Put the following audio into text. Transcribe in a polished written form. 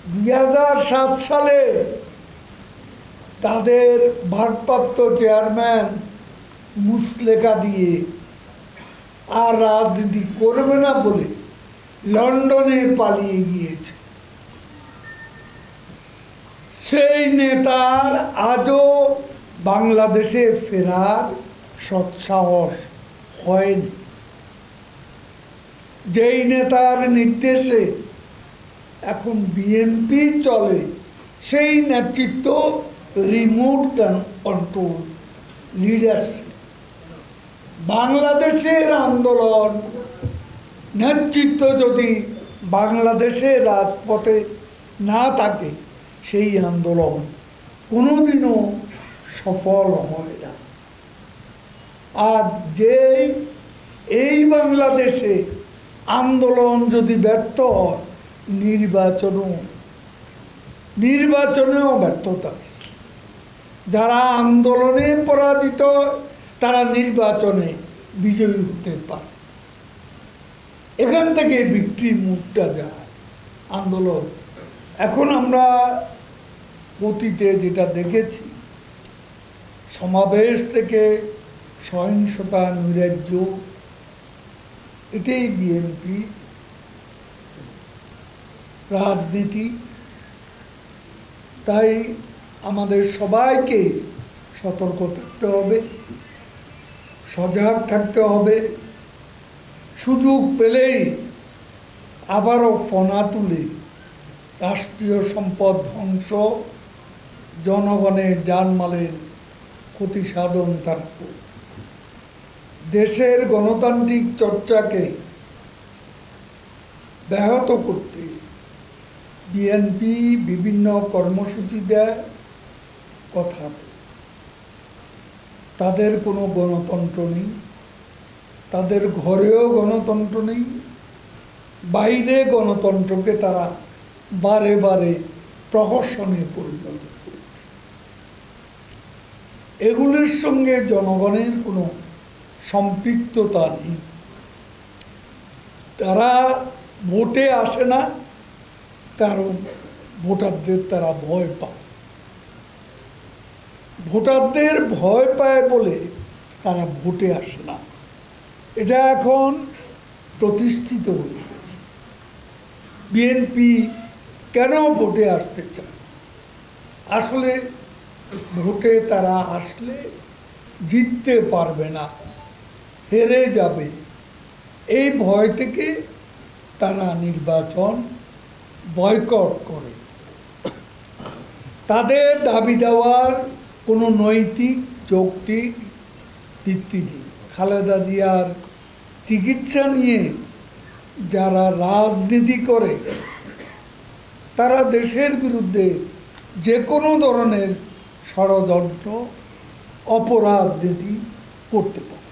2007 সালে তাদের ভারপ্রাপ্ত চেয়ারম্যান মুচলেকা দিয়ে আর রাজনীতি করবে না বলে লন্ডনে পালিয়ে গিয়েছে। সেই নেতার আজও বাংলাদেশে ফেরার সৎসাহস হয়নি। যেই নেতার নির্দেশে এখন বিএনপি চলে, সেই নেতৃত্ব রিমোট কন্ট্রোল লিডারশিপ। বাংলাদেশের আন্দোলন নেতৃত্ব যদি বাংলাদেশের রাজপথে না থাকে, সেই আন্দোলন কোনোদিনও সফল হয় না। আর যে এই বাংলাদেশে আন্দোলন যদি ব্যর্থ হয়, নির্বাচনেও ব্যর্থতা। যারা আন্দোলনে পরাজিত তারা নির্বাচনে বিজয়ী হতে পারে। এখান থেকে বিক্রির মুখটা যায় আন্দোলন। এখন আমরা অতীতে যেটা দেখেছি, সমাবেশ থেকে সহিংসতা, নৈরাজ্য, এটাই বিএনপি রাজনীতি। তাই আমাদের সবাইকে সতর্ক থাকতে হবে, সজাগ থাকতে হবে। সুযোগ পেলেই আবারও ফনা তুলে রাষ্ট্রীয় সম্পদ ধ্বংস, জনগণের জানমালের ক্ষতি সাধন থাকবে। দেশের গণতান্ত্রিক চর্চাকে ব্যাহত করতে বিএনপি বিভিন্ন কর্মসূচি দেয়, কথা। তাদের কোনো গণতন্ত্র নেই, তাদের ঘরেও গণতন্ত্র নেই, বাইরে গণতন্ত্রকে তারা বারে বারে প্রহসনে পরিণত করেছে। এগুলির সঙ্গে জনগণের কোনো সম্পৃক্ততা নেই। তারা ভোটে আসে না, কারণ ভোটারদের তারা ভয় পায়। ভোটারদের ভয় পায় বলে তারা ভোটে আসে না। এটা এখন প্রতিষ্ঠিত হয়ে গেছে। বিএনপি কেন ভোটে আসতে চায়? আসলে ভোটে তারা আসলে জিততে পারবে না, হেরে যাবে, এই ভয় থেকে তারা নির্বাচন বয়কট করে। তাদের দাবি দেওয়ার কোনো নৈতিক যৌক্তিক ভিত্তি নেই। খালেদা জিয়ার চিকিৎসা নিয়ে যারা রাজনীতি করে, তারা দেশের বিরুদ্ধে যে কোনো ধরনের ষড়যন্ত্র, অপরাজনীতি করতে পারে।